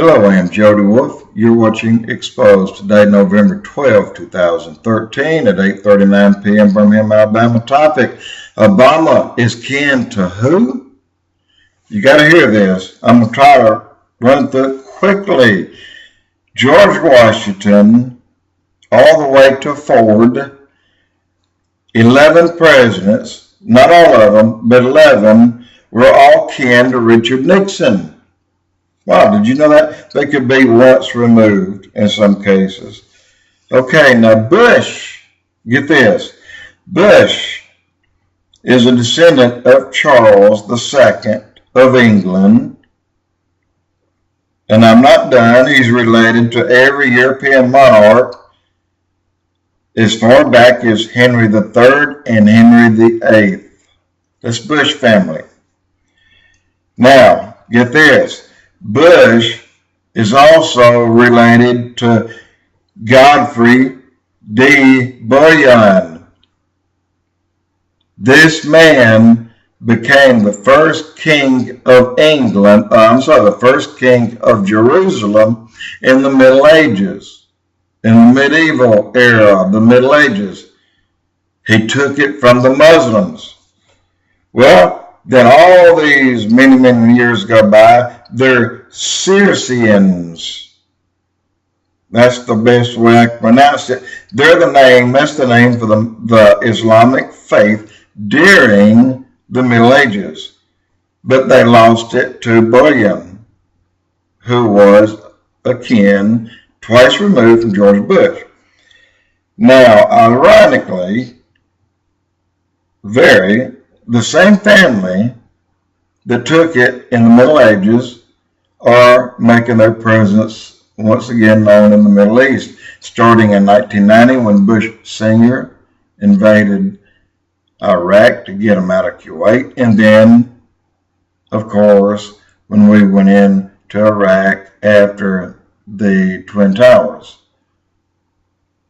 Hello, I am Jolie Wolf. You're watching Expoz. Today, November 12, 2013 at 8:39 p.m. Birmingham, Alabama. Topic: Obama is kin to who? You got to hear this. I'm going to try to run through it quickly. George Washington, all the way to Ford, 11 presidents, not all of them, but 11, were all kin to Richard Nixon. Wow, did you know that? They could be once removed in some cases. Okay, now Bush, get this. Bush is a descendant of Charles II of England. And I'm not done. He's related to every European monarch as far back as Henry III and Henry VIII. That's Bush family. Now, get this. Bush is also related to Godfrey de Bouillion. This man became the first king of England, the first king of Jerusalem in the Middle Ages, in the medieval era, the Middle Ages. He took it from the Muslims. Well, then all these many years go by, they're Circeans. That's the best way I can pronounce it. They're the name, that's the name for the Islamic faith during the Middle Ages. But they lost it to Bouillion, who was a kin twice removed from George Bush. Now, ironically, the same family that took it in the Middle Ages are making their presence once again known in the Middle East, starting in 1990 when Bush Sr. invaded Iraq to get them out of Kuwait, and then, of course, when we went into Iraq after the Twin Towers.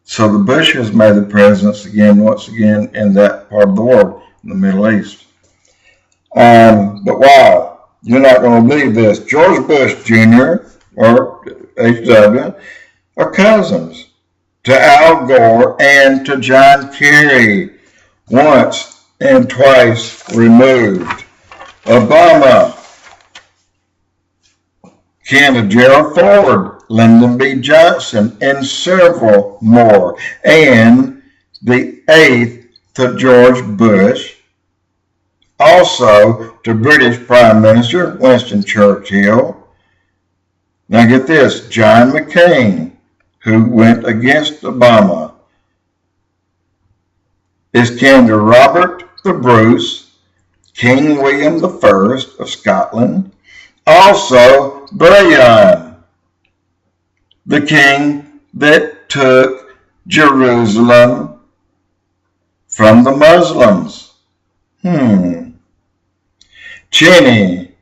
So the Bush has made their presence once again in that part of the world, in the Middle East. But wow, you're not going to believe this. George Bush Jr. or HW are cousins to Al Gore and to John Kerry, once and twice removed. Obama, kin to Gerald Ford, Lyndon B. Johnson, and several more. And the 8th to George Bush, also to British Prime Minister Winston Churchill. Now get this, John McCain, who went against Obama, is kin to Robert the Bruce, King William I of Scotland, also Bouillion, the king that took Jerusalem from the Muslims. Cheney,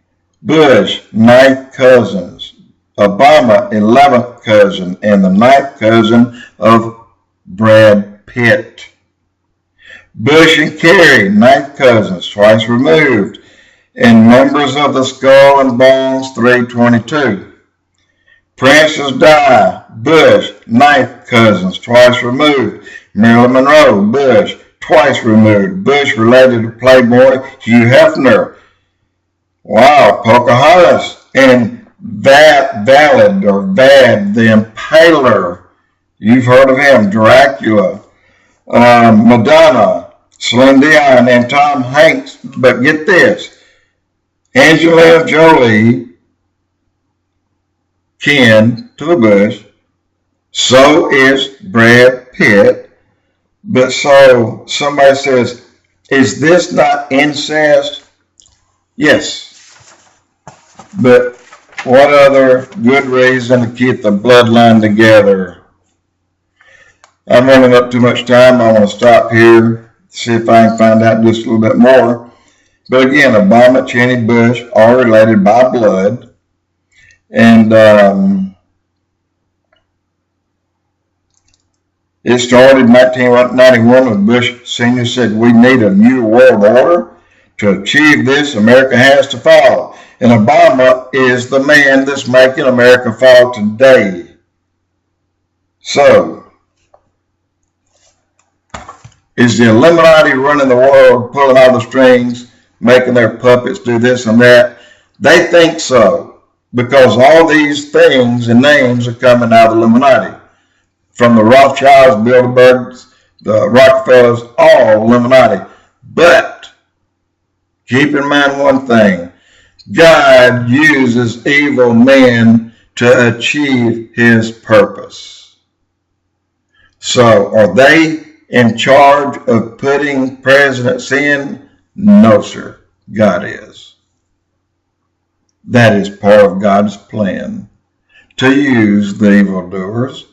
Bush, 9th cousins. Obama, 11th cousin, and the 9th cousin of Brad Pitt. Bush and Kerry, 9th cousins, twice removed, and members of the Skull and Bones 322. Princess Di, Bush, 9th cousins, twice removed. Marilyn Monroe, Bush, twice removed. Bush related to Playboy Hugh Hefner. Wow, Pocahontas and Vad the Impaler. You've heard of him. Dracula, Madonna, Celine Dion, and Tom Hanks. But get this, Angelina Jolie, kin to the Bush. So is Brad Pitt. But so somebody says, is this not incest? Yes. But what other good reason to keep the bloodline together? I'm running up too much time. I want to stop here, see if I can find out just a little bit more. But again, Obama, Cheney, Bush, all related by blood. And it started in 1991 when Bush Sr. said, we need a new world order. To achieve this, America has to follow. And Obama is the man that's making America fall today. So, is the Illuminati running the world, pulling all the strings, making their puppets do this and that? They think so, because all these things and names are coming out of the Illuminati. From the Rothschilds, Bilderbergs, the Rockefellers, all Illuminati. But keep in mind one thing. God uses evil men to achieve his purpose. So are they in charge of putting presidents in? No, sir. God is. That is part of God's plan to use the evildoers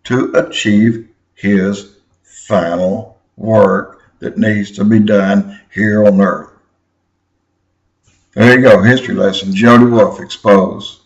to achieve his final work that needs to be done here on earth. There you go, history lesson. Jolie Expoz.